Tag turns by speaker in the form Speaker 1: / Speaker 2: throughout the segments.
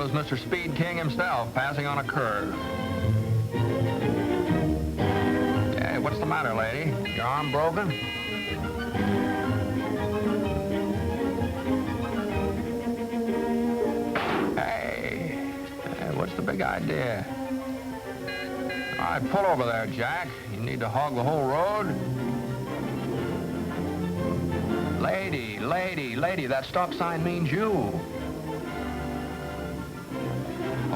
Speaker 1: was Mr. Speed King himself, passing on a curve. Hey, what's the matter, lady? Your arm broken? Hey, what's the big idea? All right, pull over there, Jack. You need to hog the whole road? Lady, that stop sign means you.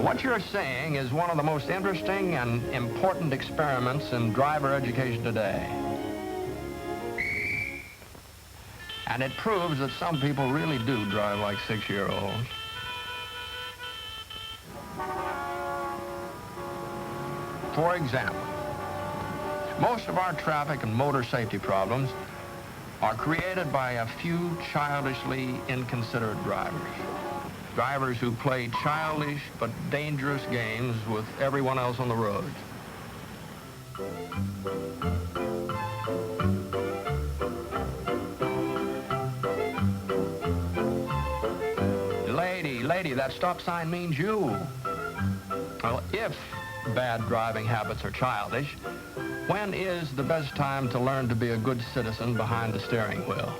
Speaker 1: What you're seeing is one of the most interesting and important experiments in driver education today. And it proves that some people really do drive like 6-year-olds. For example, most of our traffic and motor safety problems are created by a few childishly inconsiderate drivers. Drivers who play childish but dangerous games with everyone else on the road. Lady, that stop sign means you. Well, if bad driving habits are childish, when is the best time to learn to be a good citizen behind the steering wheel?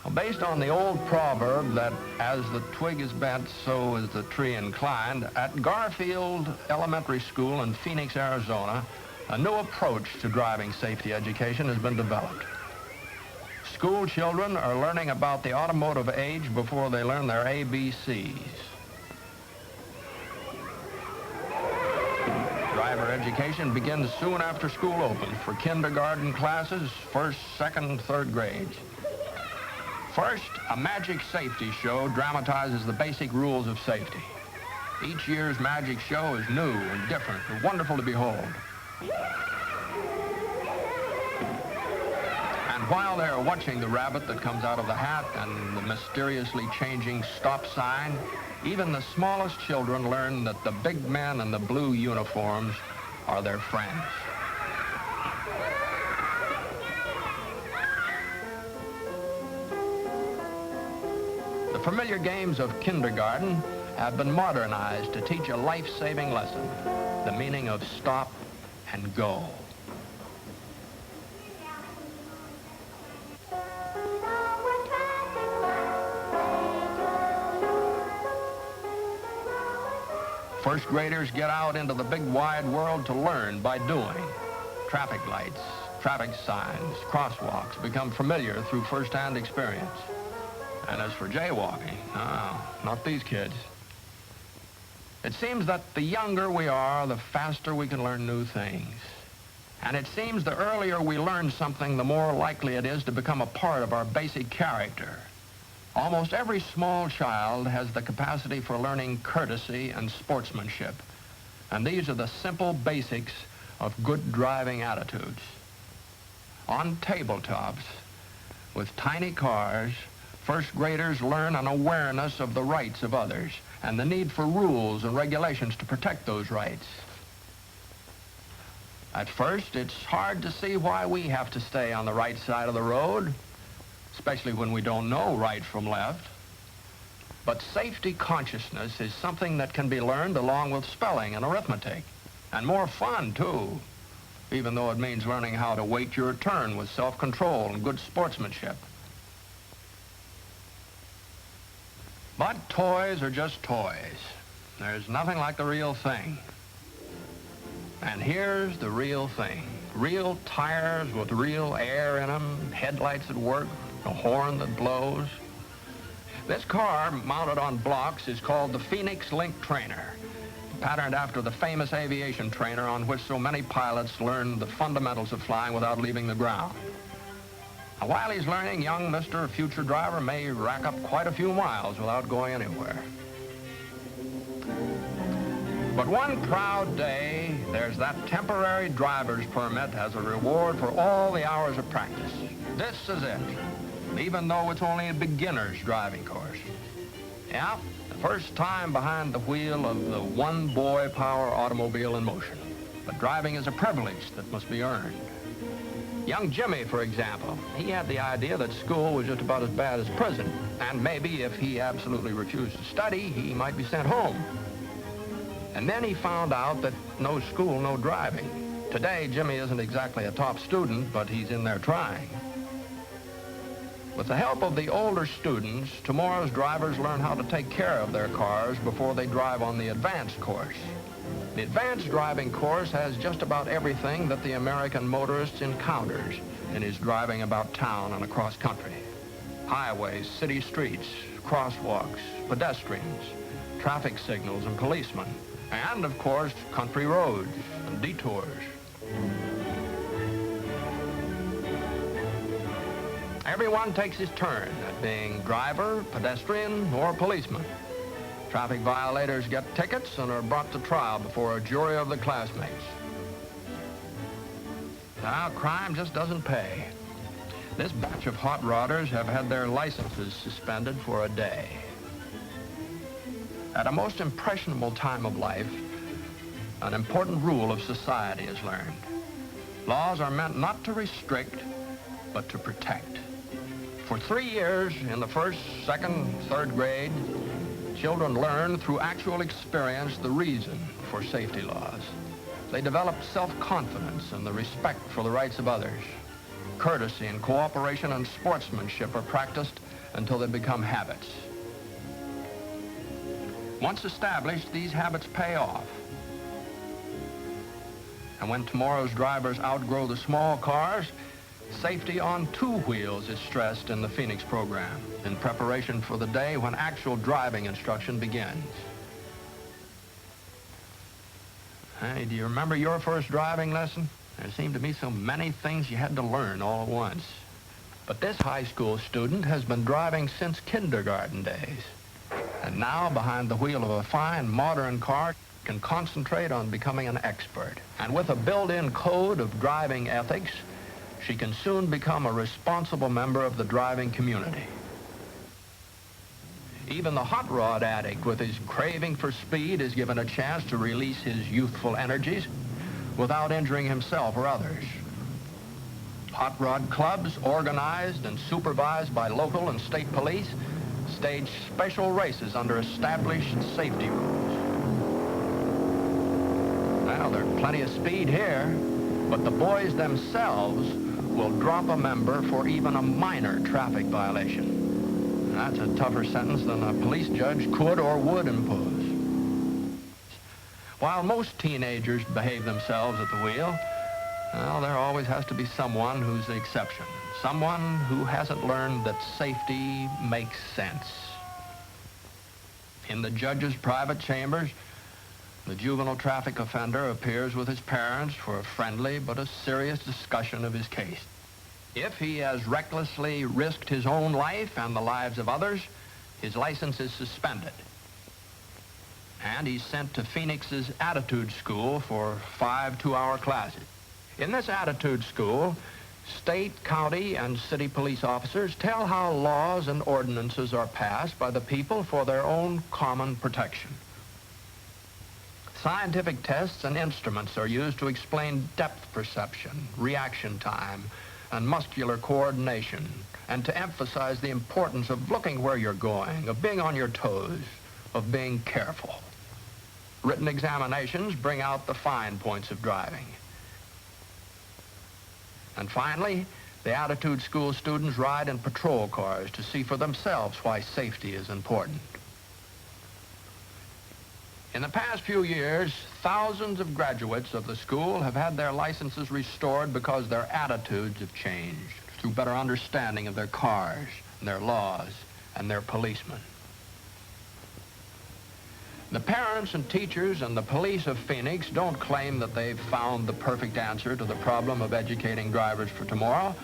Speaker 1: Well, based on the old proverb that as the twig is bent, so is the tree inclined, at Garfield Elementary School in Phoenix, Arizona, a new approach to driving safety education has been developed. School children are learning about the automotive age before they learn their ABCs. Driver education begins soon after school opens for kindergarten classes, first, second, third grades. First, a magic safety show dramatizes the basic rules of safety. Each year's magic show is new and different and wonderful to behold. And while they're watching the rabbit that comes out of the hat and the mysteriously changing stop sign, even the smallest children learn that the big men in the blue uniforms are their friends. The familiar games of kindergarten have been modernized to teach a life-saving lesson, the meaning of stop and go. First graders get out into the big wide world to learn by doing. Traffic lights, traffic signs, crosswalks become familiar through first-hand experience. And as for jaywalking, no, not these kids. It seems that the younger we are, the faster we can learn new things. And it seems the earlier we learn something, the more likely it is to become a part of our basic character. Almost every small child has the capacity for learning courtesy and sportsmanship. And these are the simple basics of good driving attitudes. On tabletops, with tiny cars, first graders learn an awareness of the rights of others and the need for rules and regulations to protect those rights. At first, it's hard to see why we have to stay on the right side of the road, especially when we don't know right from left. But safety consciousness is something that can be learned along with spelling and arithmetic, and more fun, too, even though it means learning how to wait your turn with self-control and good sportsmanship. But toys are just toys. There's nothing like the real thing. And here's the real thing. Real tires with real air in them, headlights that work, a horn that blows. This car, mounted on blocks, is called the Phoenix Link Trainer, patterned after the famous aviation trainer on which so many pilots learn the fundamentals of flying without leaving the ground. Now, while he's learning, young Mr. Future Driver may rack up quite a few miles without going anywhere. But one proud day, there's that temporary driver's permit as a reward for all the hours of practice. This is it, even though it's only a beginner's driving course. Yeah, the first time behind the wheel of the one-boy power automobile in motion. But driving is a privilege that must be earned. Young Jimmy, for example, he had the idea that school was just about as bad as prison, and maybe if he absolutely refused to study, he might be sent home. And then he found out that no school, no driving. Today, Jimmy isn't exactly a top student, but he's in there trying. With the help of the older students, tomorrow's drivers learn how to take care of their cars before they drive on the advanced course. The advanced driving course has just about everything that the American motorist encounters in his driving about town and across country. Highways, city streets, crosswalks, pedestrians, traffic signals and policemen, and, of course, country roads and detours. Everyone takes his turn at being driver, pedestrian, or policeman. Traffic violators get tickets and are brought to trial before a jury of the classmates. Now, crime just doesn't pay. This batch of hot rodders have had their licenses suspended for a day. At a most impressionable time of life, an important rule of society is learned. Laws are meant not to restrict, but to protect. For 3 years, in the first, second, third grade, children learn through actual experience the reason for safety laws. They develop self-confidence and the respect for the rights of others. Courtesy and cooperation and sportsmanship are practiced until they become habits. Once established, these habits pay off. And when tomorrow's drivers outgrow the small cars, safety on 2 wheels is stressed in the Phoenix program in preparation for the day when actual driving instruction begins. Hey, do you remember your first driving lesson? There seemed to be so many things you had to learn all at once. But this high school student has been driving since kindergarten days. And now, behind the wheel of a fine, modern car, can concentrate on becoming an expert. And with a built-in code of driving ethics, she can soon become a responsible member of the driving community. Even the hot rod addict with his craving for speed is given a chance to release his youthful energies without injuring himself or others. Hot rod clubs, organized and supervised by local and state police, stage special races under established safety rules. Well, there's plenty of speed here, but the boys themselves will drop a member for even a minor traffic violation. That's a tougher sentence than a police judge could or would impose. While most teenagers behave themselves at the wheel, well, there always has to be someone who's the exception. Someone who hasn't learned that safety makes sense. In the judge's private chambers, the juvenile traffic offender appears with his parents for a friendly but a serious discussion of his case. If he has recklessly risked his own life and the lives of others, his license is suspended. And he's sent to Phoenix's attitude school for 5 2-hour classes. In this attitude school, state, county, and city police officers tell how laws and ordinances are passed by the people for their own common protection. Scientific tests and instruments are used to explain depth perception, reaction time, and muscular coordination, and to emphasize the importance of looking where you're going, of being on your toes, of being careful. Written examinations bring out the fine points of driving. And finally, the attitude school students ride in patrol cars to see for themselves why safety is important. In the past few years, thousands of graduates of the school have had their licenses restored because their attitudes have changed through better understanding of their cars, and their laws, and their policemen. The parents and teachers and the police of Phoenix don't claim that they've found the perfect answer to the problem of educating drivers for tomorrow,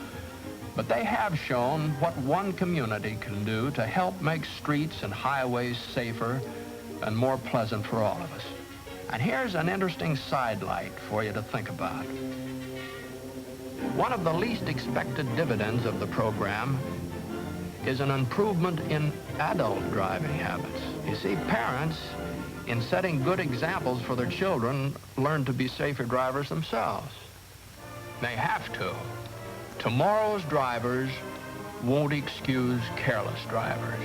Speaker 1: but they have shown what one community can do to help make streets and highways safer and more pleasant for all of us. And here's an interesting sidelight for you to think about. One of the least expected dividends of the program is an improvement in adult driving habits. You see, parents, in setting good examples for their children, learn to be safer drivers themselves. They have to. Tomorrow's drivers won't excuse careless drivers.